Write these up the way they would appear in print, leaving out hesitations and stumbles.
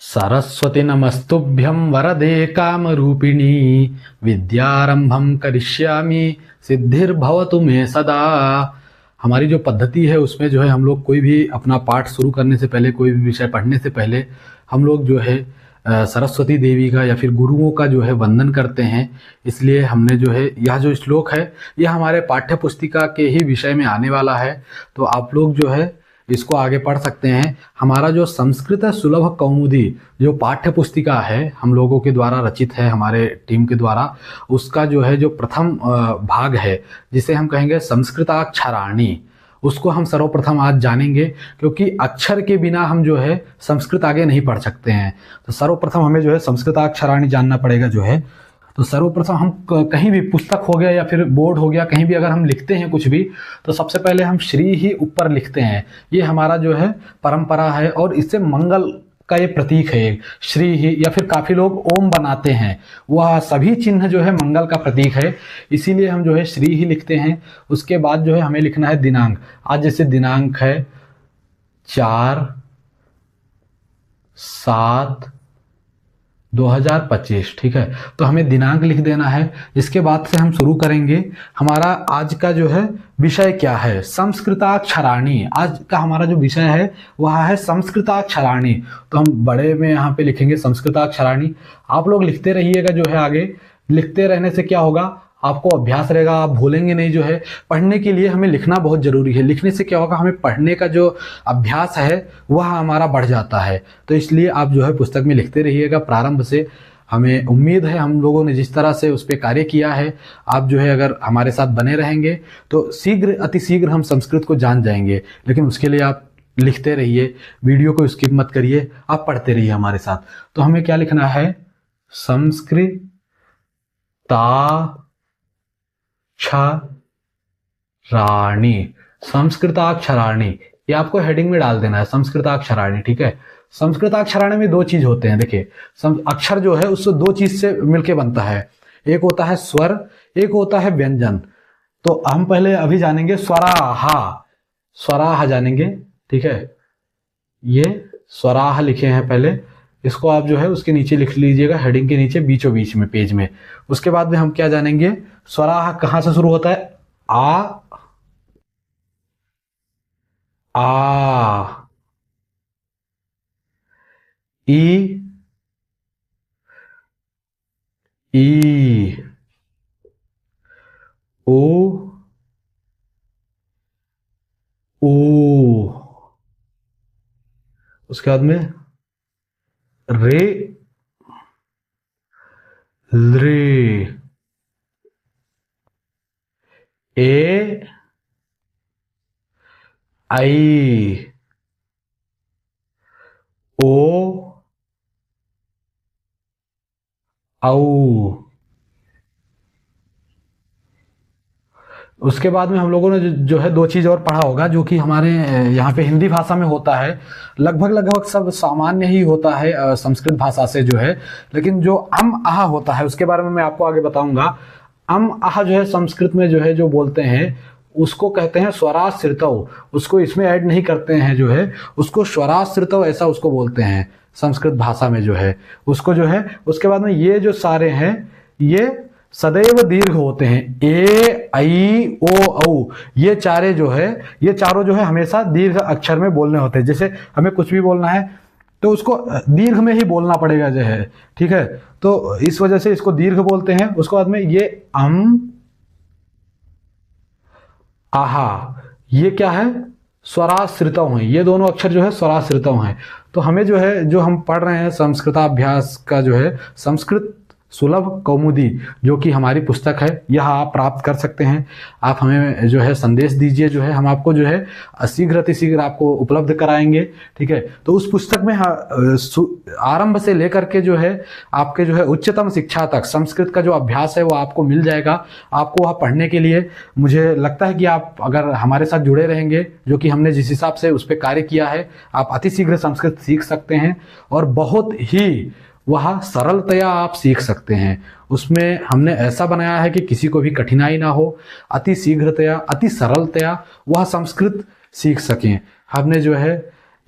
सरस्वती नमस्तुभ्यं वरदे कामरूपिणी विद्यारंभं करिष्यामि सिद्धिर्भवतु मे सदा। हमारी जो पद्धति है उसमें जो है हम लोग कोई भी अपना पाठ शुरू करने से पहले, कोई भी विषय पढ़ने से पहले हम लोग जो है सरस्वती देवी का या फिर गुरुओं का जो है वंदन करते हैं। इसलिए हमने जो है यह जो श्लोक है यह हमारे पाठ्य पुस्तिका के ही विषय में आने वाला है, तो आप लोग जो है इसको आगे पढ़ सकते हैं। हमारा जो संस्कृत सुलभ कौमुदी जो पाठ्य पुस्तिका है हम लोगों के द्वारा रचित है, हमारे टीम के द्वारा, उसका जो है जो प्रथम भाग है जिसे हम कहेंगे संस्कृताक्षराणी, उसको हम सर्वप्रथम आज जानेंगे, क्योंकि अक्षर के बिना हम जो है संस्कृत आगे नहीं पढ़ सकते हैं। तो सर्वप्रथम हमें जो है संस्कृताक्षराणी जानना पड़ेगा जो है। तो सर्वप्रथम हम कहीं भी पुस्तक हो गया या फिर बोर्ड हो गया, कहीं भी अगर हम लिखते हैं कुछ भी, तो सबसे पहले हम श्री ही ऊपर लिखते हैं। ये हमारा जो है परंपरा है और इससे मंगल का ये प्रतीक है एक श्री ही, या फिर काफ़ी लोग ओम बनाते हैं, वह सभी चिन्ह जो है मंगल का प्रतीक है, इसीलिए हम जो है श्री ही लिखते हैं। उसके बाद जो है हमें लिखना है दिनांक। आज जैसे दिनांक है 4/7/2025, ठीक है, तो हमें दिनांक लिख देना है। इसके बाद से हम शुरू करेंगे। हमारा आज का जो है विषय क्या है, संस्कृताक्षराणी। आज का हमारा जो विषय है वह है संस्कृताक्षराणी, तो हम बड़े में यहाँ पे लिखेंगे संस्कृताक्षराणी। आप लोग लिखते रहिएगा जो है, आगे लिखते रहने से क्या होगा, आपको अभ्यास रहेगा, आप भूलेंगे नहीं। जो है पढ़ने के लिए हमें लिखना बहुत जरूरी है, लिखने से क्या होगा, हमें पढ़ने का जो अभ्यास है वह हमारा बढ़ जाता है। तो इसलिए आप जो है पुस्तक में लिखते रहिएगा प्रारंभ से। हमें उम्मीद है हम लोगों ने जिस तरह से उस पर कार्य किया है, आप जो है अगर हमारे साथ बने रहेंगे तो शीघ्र अतिशीघ्र हम संस्कृत को जान जाएंगे। लेकिन उसके लिए आप लिखते रहिए, वीडियो को स्किप मत करिए, आप पढ़ते रहिए हमारे साथ। तो हमें क्या लिखना है, संस्कृताक्षराणी, संस्कृताक्षराणी, ये आपको हेडिंग में डाल देना है संस्कृताक्षराणी, ठीक है। संस्कृताक्षराणी में दो चीज होते हैं, देखिए अक्षर जो है उससे दो चीज से मिलके बनता है, एक होता है स्वर, एक होता है व्यंजन। तो हम पहले अभी जानेंगे स्वराहा, स्वराहा जानेंगे, ठीक है। ये स्वराहा लिखे हैं पहले, इसको आप जो है उसके नीचे लिख लीजिएगा, हेडिंग के नीचे बीचों बीच में पेज में। उसके बाद में हम क्या जानेंगे, स्वराहा कहां से शुरू होता है, आ ई ई ओ ओ, उसके बाद में रे रे, ए आई ओ औ। उसके बाद में हम लोगों ने जो है दो चीज और पढ़ा होगा जो कि हमारे यहाँ पे हिंदी भाषा में होता है, लगभग लगभग सब सामान्य ही होता है संस्कृत भाषा से जो है। लेकिन जो आह होता है उसके बारे में मैं आपको आगे बताऊंगा। आह जो है संस्कृत में जो है जो बोलते हैं उसको कहते हैं स्वराश्रितव, उसको इसमें ऐड नहीं करते हैं जो है, उसको स्वराश्रितव ऐसा उसको बोलते हैं संस्कृत भाषा में जो है उसको जो है। उसके बाद में ये जो सारे हैं ये सदैव दीर्घ होते हैं, ए आई ओ औ, ये चारे जो है, ये चारों जो है हमेशा दीर्घ अक्षर में बोलने होते हैं। जैसे हमें कुछ भी बोलना है तो उसको दीर्घ में ही बोलना पड़ेगा जो है, ठीक है। तो इस वजह से इसको दीर्घ बोलते हैं। उसके बाद में ये आहा, ये क्या है, स्वराश्रितव हैं, ये दोनों अक्षर जो है स्वराश्रितव हैं। तो हमें जो है जो हम पढ़ रहे हैं संस्कृताभ्यास का जो है संस्कृत सुलभ कौमुदी जो कि हमारी पुस्तक है, यह आप प्राप्त कर सकते हैं। आप हमें जो है संदेश दीजिए, जो है हम आपको जो है शीघ्र अतिशीघ्र आपको उपलब्ध कराएंगे, ठीक है। तो उस पुस्तक में आरंभ से लेकर के जो है आपके जो है उच्चतम शिक्षा तक संस्कृत का जो अभ्यास है वो आपको मिल जाएगा। आपको वह पढ़ने के लिए मुझे लगता है कि आप अगर हमारे साथ जुड़े रहेंगे, जो कि हमने जिस हिसाब से उस पर कार्य किया है, आप अतिशीघ्र संस्कृत सीख सकते हैं और बहुत ही वह सरलतया आप सीख सकते हैं। उसमें हमने ऐसा बनाया है कि किसी को भी कठिनाई ना हो, अति शीघ्रतया अति सरलतया वह संस्कृत सीख सकें। हमने जो है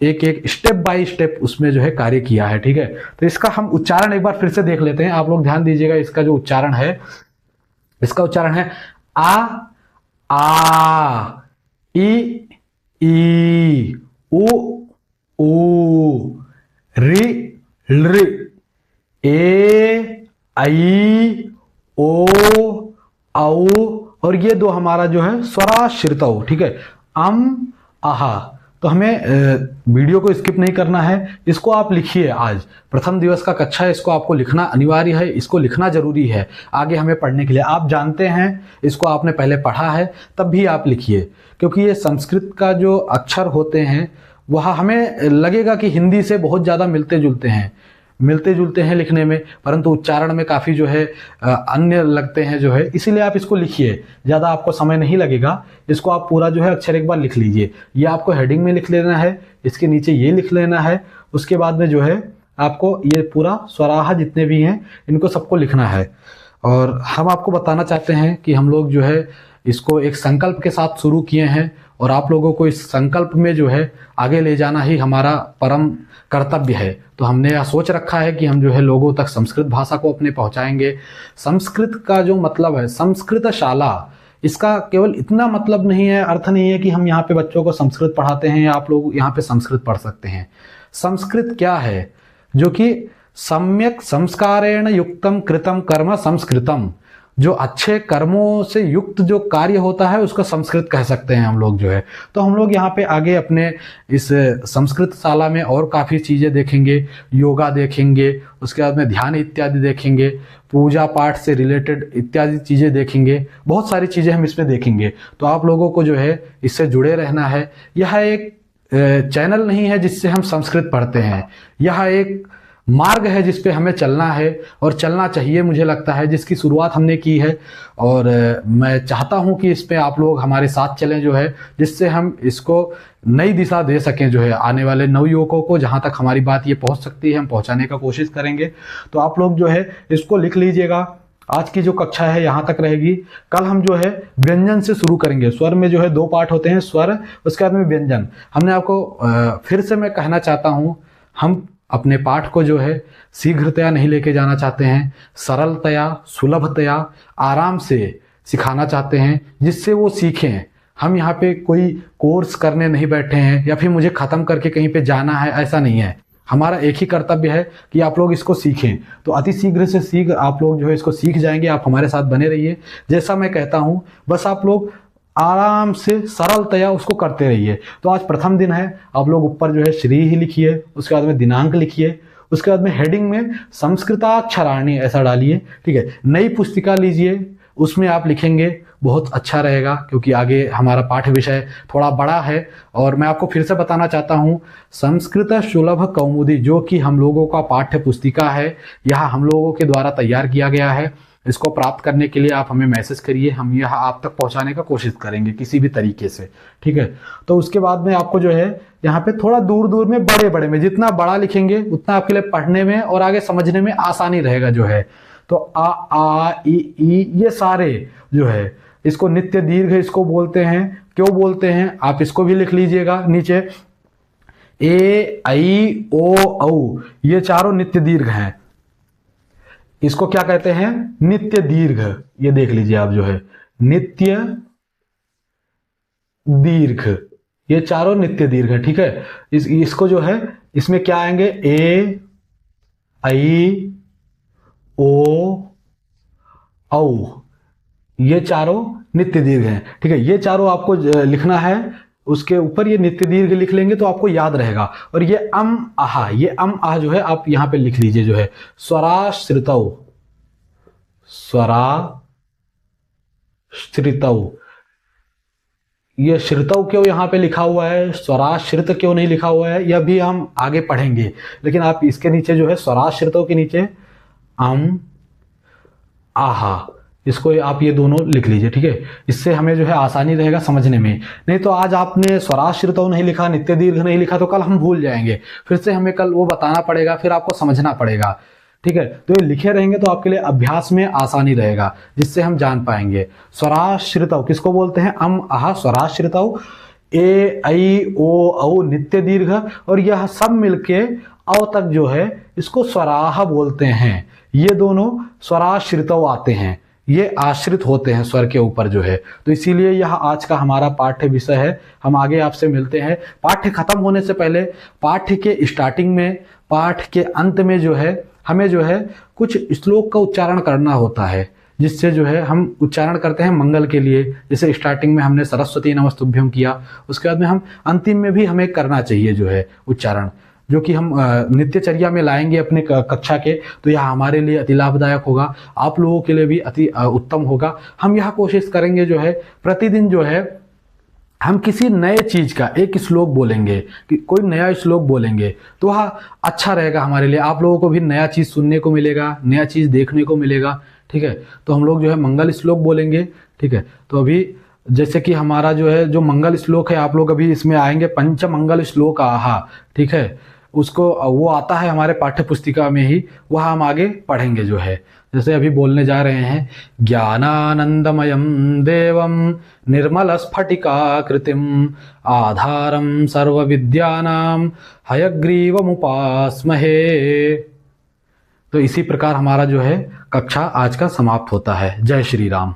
एक एक स्टेप बाय स्टेप उसमें जो है कार्य किया है। ठीक है, तो इसका हम उच्चारण एक बार फिर से देख लेते हैं। आप लोग ध्यान दीजिएगा, इसका जो उच्चारण है, इसका उच्चारण है आ, ई, उ, रि, लृ, ए, ऐ, ओ, औ, और ये दो हमारा जो है स्वराश्रितौ। ठीक है, आहा। तो हमें वीडियो को स्किप नहीं करना है, इसको आप लिखिए। आज प्रथम दिवस का कक्षा है, इसको आपको लिखना अनिवार्य है, इसको लिखना जरूरी है आगे हमें पढ़ने के लिए। आप जानते हैं, इसको आपने पहले पढ़ा है, तब भी आप लिखिए, क्योंकि ये संस्कृत का जो अक्षर होते हैं वह हमें लगेगा कि हिंदी से बहुत ज़्यादा मिलते जुलते हैं लिखने में, परंतु उच्चारण में काफ़ी जो है अन्य लगते हैं जो है। इसीलिए आप इसको लिखिए, ज़्यादा आपको समय नहीं लगेगा। इसको आप पूरा जो है अक्षर एक बार लिख लीजिए। ये आपको हेडिंग में लिख लेना है, इसके नीचे ये लिख लेना है, उसके बाद में जो है आपको ये पूरा स्वराह जितने भी हैं इनको सबको लिखना है। और हम आपको बताना चाहते हैं कि हम लोग जो है इसको एक संकल्प के साथ शुरू किए हैं, और आप लोगों को इस संकल्प में जो है आगे ले जाना ही हमारा परम कर्तव्य है। तो हमने यह सोच रखा है कि हम जो है लोगों तक संस्कृत भाषा को अपने पहुंचाएंगे। संस्कृत का जो मतलब है संस्कृत शाला, इसका केवल इतना मतलब नहीं है, अर्थ नहीं है कि हम यहाँ पे बच्चों को संस्कृत पढ़ाते हैं या आप लोग यहाँ पे संस्कृत पढ़ सकते हैं। संस्कृत क्या है? जो कि सम्यक संस्कारेण युक्तम कृतम कर्म संस्कृतम, जो अच्छे कर्मों से युक्त जो कार्य होता है उसको संस्कृत कह सकते हैं हम लोग जो है। तो हम लोग यहाँ पे आगे अपने इस संस्कृत शाला में और काफ़ी चीज़ें देखेंगे, योगा देखेंगे, उसके बाद में ध्यान इत्यादि देखेंगे, पूजा पाठ से रिलेटेड इत्यादि चीज़ें देखेंगे, बहुत सारी चीज़ें हम इसमें देखेंगे। तो आप लोगों को जो है इससे जुड़े रहना है। यह एक चैनल नहीं है जिससे हम संस्कृत पढ़ते हैं, यह एक मार्ग है जिस पे हमें चलना है और चलना चाहिए, मुझे लगता है, जिसकी शुरुआत हमने की है। और मैं चाहता हूं कि इस पे आप लोग हमारे साथ चलें जो है, जिससे हम इसको नई दिशा दे सकें जो है आने वाले नवयुवकों को। जहां तक हमारी बात ये पहुंच सकती है हम पहुंचाने का कोशिश करेंगे। तो आप लोग जो है इसको लिख लीजिएगा। आज की जो कक्षा है यहाँ तक रहेगी। कल हम जो है व्यंजन से शुरू करेंगे। स्वर में जो है 2 पार्ट होते हैं, स्वर, उसके बाद में व्यंजन। हमने आपको फिर से मैं कहना चाहता हूँ, हम अपने पाठ को जो है शीघ्रतया नहीं लेके जाना चाहते हैं, सरलतया, सुलभतया, आराम से सिखाना चाहते हैं जिससे वो सीखें। हम यहाँ पे कोई कोर्स करने नहीं बैठे हैं या फिर मुझे ख़त्म करके कहीं पे जाना है, ऐसा नहीं है। हमारा एक ही कर्तव्य है कि आप लोग इसको सीखें। तो अति शीघ्र से शीघ्र आप लोग जो है इसको सीख जाएंगे। आप हमारे साथ बने रहिए। जैसा मैं कहता हूँ बस आप लोग आराम से सरलतया उसको करते रहिए। तो आज प्रथम दिन है, आप लोग ऊपर जो है श्री ही लिखिए, उसके बाद में दिनांक लिखिए, उसके बाद में हेडिंग में संस्कृताक्षराणी ऐसा डालिए। ठीक है, नई पुस्तिका लीजिए, उसमें आप लिखेंगे, बहुत अच्छा रहेगा, क्योंकि आगे हमारा पाठ्य विषय थोड़ा बड़ा है। और मैं आपको फिर से बताना चाहता हूँ, संस्कृत सुलभ कौमुदी जो कि हम लोगों का पाठ्य पुस्तिका है, यह हम लोगों के द्वारा तैयार किया गया है। इसको प्राप्त करने के लिए आप हमें मैसेज करिए, हम यह आप तक पहुंचाने का कोशिश करेंगे किसी भी तरीके से। ठीक है, तो उसके बाद में आपको जो है यहाँ पे थोड़ा दूर दूर में, बड़े बड़े में, जितना बड़ा लिखेंगे उतना आपके लिए पढ़ने में और आगे समझने में आसानी रहेगा जो है। तो आ ई ये सारे जो है, इसको नित्य दीर्घ इसको बोलते हैं। क्यों बोलते हैं आप इसको भी लिख लीजिएगा नीचे। ए, ऐ, ओ, औ, ये चारों नित्य दीर्घ हैं। इसको क्या कहते हैं? नित्य दीर्घ। ये देख लीजिए आप जो है, नित्य दीर्घ, ये चारों नित्य दीर्घ है। ठीक है, इसको जो है इसमें क्या आएंगे? ए, ऐ, ओ, औ, ये चारों नित्य दीर्घ हैं। ठीक है, ये चारों आपको लिखना है। उसके ऊपर ये नित्य दीर्घ लिख लेंगे तो आपको याद रहेगा। और ये आहा, ये आह जो है आप यहां पे लिख लीजिए जो है, स्वराश्रितौ, स्वराश्रितौ। ये श्रितौ क्यों यहां पे लिखा हुआ है, स्वराश्रित क्यों नहीं लिखा हुआ है, यह भी हम आगे पढ़ेंगे। लेकिन आप इसके नीचे जो है स्वराश्रितौ के नीचे आहा, इसको आप ये दोनों लिख लीजिए। ठीक है, इससे हमें जो है आसानी रहेगा समझने में। नहीं तो आज आपने स्वराश्रितौ नहीं लिखा, नित्य दीर्घ नहीं लिखा, तो कल हम भूल जाएंगे, फिर से हमें कल वो बताना पड़ेगा, फिर आपको समझना पड़ेगा। ठीक है, तो ये लिखे रहेंगे तो आपके लिए अभ्यास में आसानी रहेगा, जिससे हम जान पाएंगे। स्वराश्रितौ किसको बोलते हैं? आहा, स्वराश्रितौ। ए ऐ ओ औ नित्य दीर्घ, और यह सब मिलके अव तक जो है इसको स्वराह बोलते हैं। ये दोनों स्वराश्रितव आते हैं, ये आश्रित होते हैं स्वर के ऊपर जो है। तो इसीलिए यह आज का हमारा पाठ्य विषय है। हम आगे आपसे मिलते हैं। पाठ्य खत्म होने से पहले पाठ्य के स्टार्टिंग में, पाठ के अंत में जो है हमें जो है कुछ श्लोक का उच्चारण करना होता है, जिससे जो है हम उच्चारण करते हैं मंगल के लिए। जैसे स्टार्टिंग में हमने सरस्वती नमस्तुभ्यं किया, उसके बाद में हम अंतिम में भी हमें करना चाहिए जो है उच्चारण, जो कि हम नित्यचर्या में लाएंगे अपने कक्षा के, तो यह हमारे लिए अति लाभदायक होगा, आप लोगों के लिए भी अति उत्तम होगा। हम यह कोशिश करेंगे जो है प्रतिदिन जो है हम किसी नए चीज का एक श्लोक बोलेंगे, कि कोई नया श्लोक बोलेंगे, तो वह अच्छा रहेगा हमारे लिए। आप लोगों को भी नया चीज सुनने को मिलेगा, नया चीज देखने को मिलेगा। ठीक है, तो हम लोग जो है मंगल श्लोक बोलेंगे। ठीक है, तो अभी जैसे कि हमारा जो है जो मंगल श्लोक है, आप लोग अभी इसमें आएंगे पंच मंगल श्लोक आहा। ठीक है, उसको वो आता है हमारे पाठ्य पुस्तिका में ही, वह हम आगे पढ़ेंगे जो है। जैसे अभी बोलने जा रहे हैं, ज्ञानानंदमयम देवम निर्मल स्फटिकाकृतिम आधारम सर्व विद्यानाम हयग्रीवमुपास्महे। तो इसी प्रकार हमारा जो है कक्षा आज का समाप्त होता है। जय श्री राम।